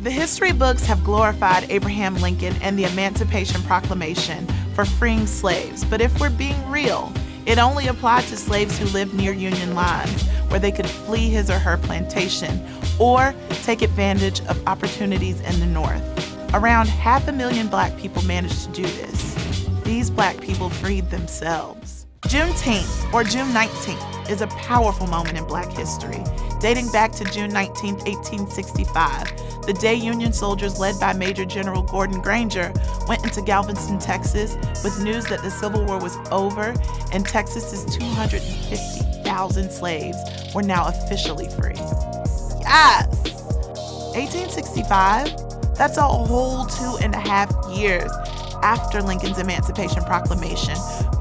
The history books have glorified Abraham Lincoln and the Emancipation Proclamation for freeing slaves, but if we're being real, it only applied to slaves who lived near Union lines, where they could flee his or her plantation or take advantage of opportunities in the North. Around 500,000 Black people managed to do this. These Black people freed themselves. Juneteenth, or June 19th, is a powerful moment in Black history, dating back to June 19, 1865, the day Union soldiers led by Major General Gordon Granger went into Galveston, Texas, with news that the Civil War was over and Texas's 250,000 slaves were now officially free. Yes! 1865? That's a whole 2.5 years after Lincoln's Emancipation Proclamation.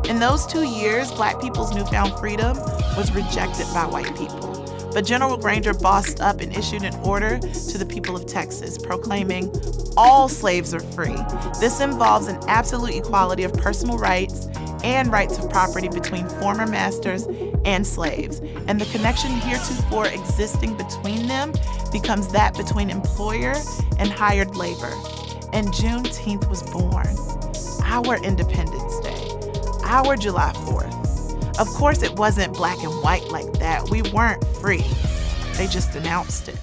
In those 2 years, Black people's newfound freedom was rejected by white people. But General Granger bossed up and issued an order to the people of Texas, proclaiming all slaves are free. This involves an absolute equality of personal rights and rights of property between former masters and slaves. And the connection heretofore existing between them becomes that between employer and hired labor. And Juneteenth was born, our Independence Day, our July 4th. Of course, it wasn't black and white like that. We weren't free. They just announced it.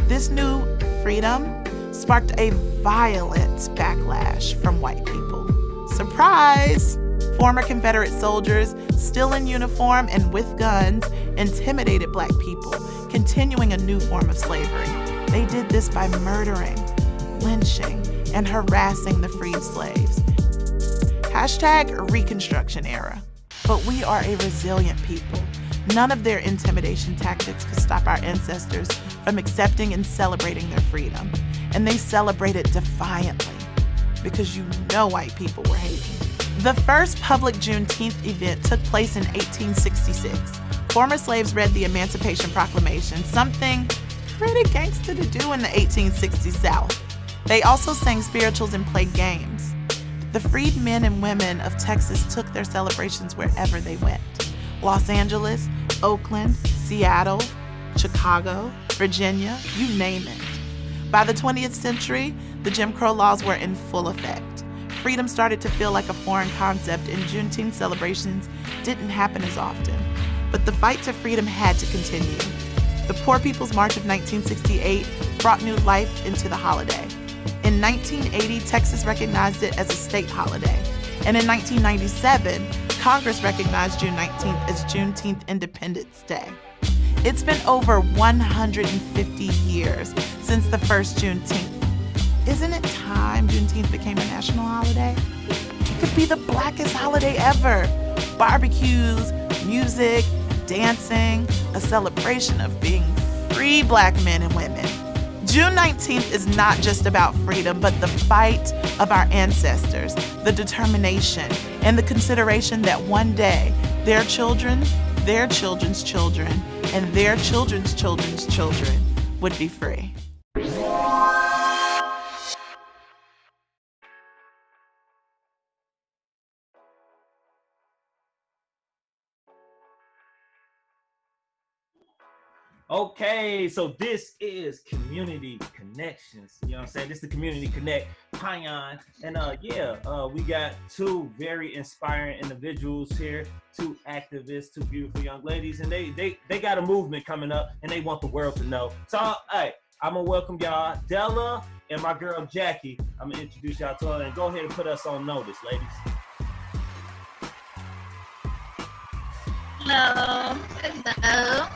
This new freedom sparked a violent backlash from white people. Surprise! Former Confederate soldiers, still in uniform and with guns, intimidated Black people, continuing a new form of slavery. They did this by murdering, lynching, and harassing the freed slaves. Hashtag Reconstruction era. But we are a resilient people. None of their intimidation tactics could stop our ancestors from accepting and celebrating their freedom. And they celebrated defiantly because you know white people were hating. The first public Juneteenth event took place in 1866. Former slaves read the Emancipation Proclamation, something pretty gangster to do in the 1860s South. They also sang spirituals and played games. The freed men and women of Texas took their celebrations wherever they went. Los Angeles, Oakland, Seattle, Chicago, Virginia, you name it. By the 20th century, the Jim Crow laws were in full effect. Freedom started to feel like a foreign concept, and Juneteenth celebrations didn't happen as often. But the fight to freedom had to continue. The Poor People's March of 1968 brought new life into the holiday. In 1980, Texas recognized it as a state holiday. And in 1997, Congress recognized June 19th as Juneteenth Independence Day. It's been over 150 years since the first Juneteenth. Isn't it time Juneteenth became a national holiday? It could be the blackest holiday ever. Barbecues, music, dancing, a celebration of being free Black men and women. June 19th is not just about freedom, but the fight of our ancestors, the determination, and the consideration that one day their children, their children's children, and their children's children's children would be free. Okay, so this is Community Connections. You know what I'm saying? This is the Community Connect P.Y.O.N. And we got two very inspiring individuals here, two activists, two beautiful young ladies, and they got a movement coming up and they want the world to know. So, hey, I'm gonna welcome y'all, Della and my girl Jackie. I'm gonna introduce y'all to her and go ahead and put us on notice, ladies. Hello. Hello.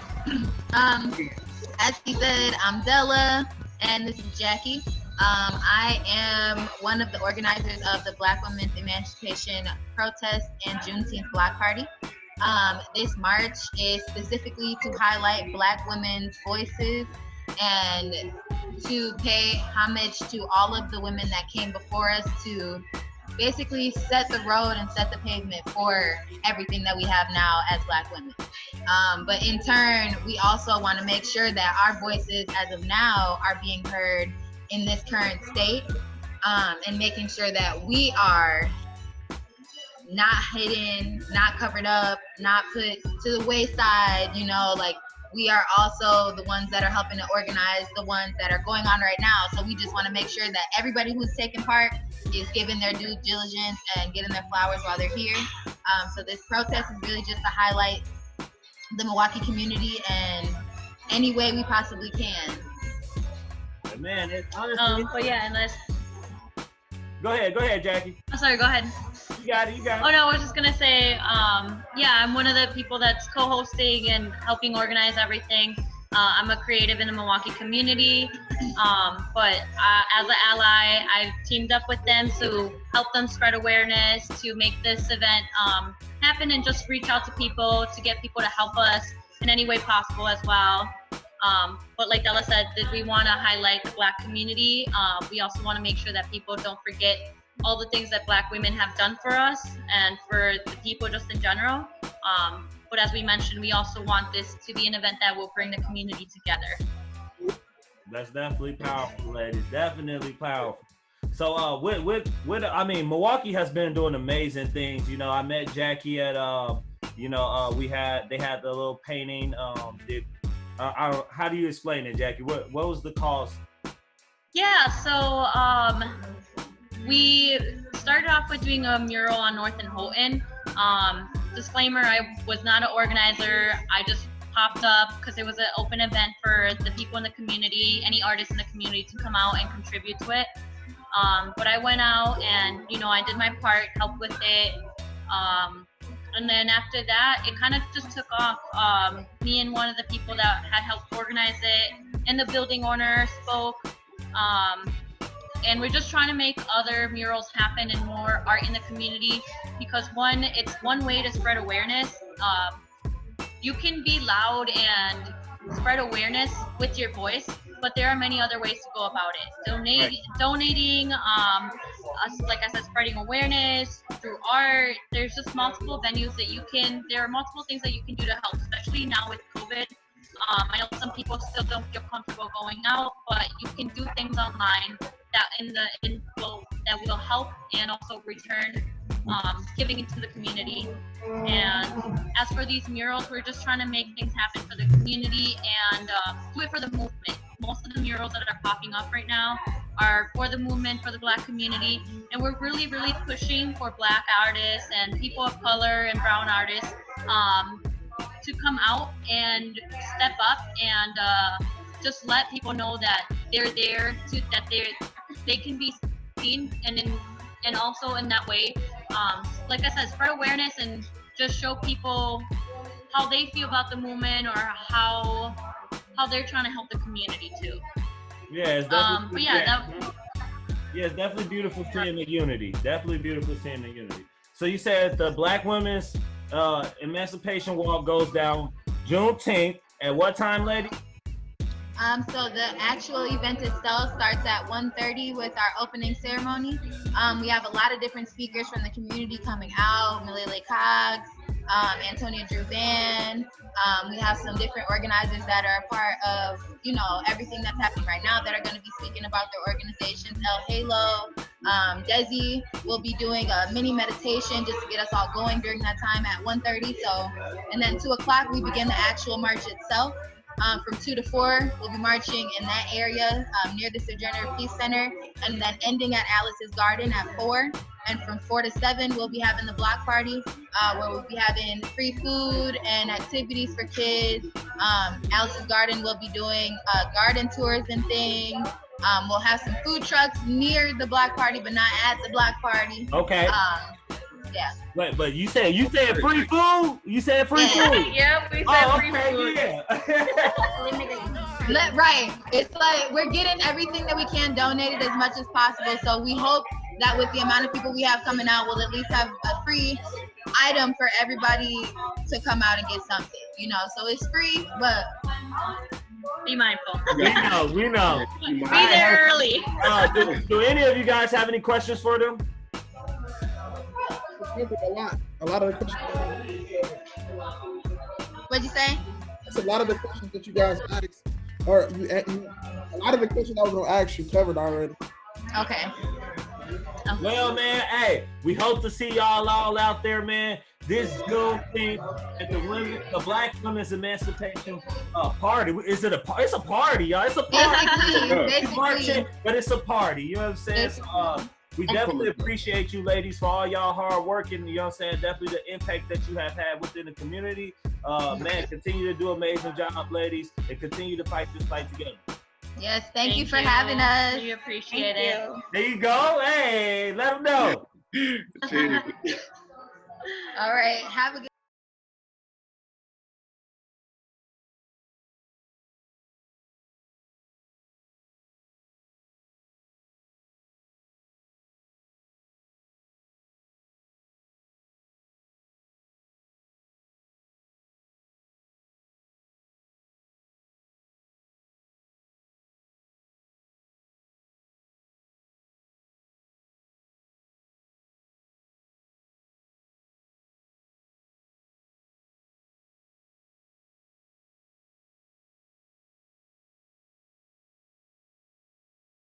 As he said, I'm Della, and this is Jackie. I am one of the organizers of the Black Women's Emancipation Protest and Juneteenth Block Party. This march is specifically to highlight Black women's voices and to pay homage to all of the women that came before us to basically set the road and set the pavement for everything that we have now as Black women. But in turn, we also want to make sure that our voices as of now are being heard in this current state, and making sure that we are not hidden, not covered up, not put to the wayside, you know, like we are also the ones that are helping to organize the ones that are going on right now. So we just want to make sure that everybody who's taking part is giving their due diligence and getting their flowers while they're here. So this protest is really just to highlight the Milwaukee community in any way we possibly can. Man, it's honestly. But yeah, unless. Go ahead, Jackie. I'm sorry. Go ahead. You got it. Oh no, I was just gonna say, yeah, I'm one of the people that's co-hosting and helping organize everything. I'm a creative in the Milwaukee community, but as an ally, I've teamed up with them to help them spread awareness, to make this event happen, and just reach out to people to get people to help us in any way possible as well. But like Della said, that we want to highlight the Black community. We also want to make sure that people don't forget all the things that Black women have done for us and for the people just in general. But as we mentioned, we also want this to be an event that will bring the community together. That's definitely powerful, ladies. Definitely powerful. So I mean, Milwaukee has been doing amazing things. You know, I met Jackie at they had the little painting. How do you explain it, Jackie? What was the cause? Yeah, so we started off with doing a mural on North and Houghton. Disclaimer, I was not an organizer. I just popped up because it was an open event for the people in the community, any artists in the community to come out and contribute to it. But I went out and, I did my part, helped with it. And then after that, it kind of just took off. Me and one of the people that had helped organize it and the building owner spoke. And we're just trying to make other murals happen and more art in the community because it's one way to spread awareness. You can be loud and spread awareness with your voice, but there are many other ways to go about it. Donating, like I said, spreading awareness through art. There's just multiple venues there are multiple things that you can do to help, especially now with COVID. I know some people still don't feel comfortable going out, but you can do things online that will help and also return giving into the community. And as for these murals, we're just trying to make things happen for the community and do it for the movement. Most of the murals that are popping up right now are for the movement, for the Black community, and we're really, really pushing for Black artists and people of color and brown artists to come out and step up and just let people know that they're there, that they can be seen, and also in that way, like I said, spread awareness and just show people how they feel about the movement or how they're trying to help the community too. Yeah, it's definitely. It's definitely beautiful seeing the unity. Definitely beautiful seeing the unity. So you said the Black Women's Emancipation Walk goes down Juneteenth. At what time, lady? So the actual event itself starts at 1:30 with our opening ceremony. We have a lot of different speakers from the community coming out, Millie Cox, Antonia Drew Band. We have some different organizers that are a part of, everything that's happening right now that are going to be speaking about their organizations. El Halo, Desi will be doing a mini meditation just to get us all going during that time at 1:30. And then 2 o'clock, we begin the actual march itself. From 2 to 4, we'll be marching in that area near the Sojourner Peace Center, and then ending at Alice's Garden at 4. And from 4 to 7, we'll be having the block party, where we'll be having free food and activities for kids. Alice's Garden will be doing garden tours and things. We'll have some food trucks near the block party, but not at the block party. Okay. Yeah. Wait, but you said free food? You said free food? Yeah, we said free food. Yeah. Right. It's like we're getting everything that we can donated as much as possible. So we hope that with the amount of people we have coming out, we'll at least have a free item for everybody to come out and get something. So it's free, but be mindful. We know. Be there early. Do any of you guys have any questions for them? A lot of the questions. What'd you say? That's a lot of the questions that you guys asked, or a lot of the questions I was gonna ask you covered already. Okay. Well, man, hey, we hope to see y'all all out there, man. this Juneteenth at the Black Women's Emancipation party. Is it a party? It's a party, y'all. It's a party. Basically, Marching, but it's a party. You know what I'm saying? So, we definitely appreciate you ladies for all y'all hard work and, you know what I'm saying, definitely the impact that you have had within the community. Man, continue to do an amazing job, ladies, and continue to fight this fight together. yes, thank you for having us. We appreciate it. There you go. Hey, let them know. All right, have a good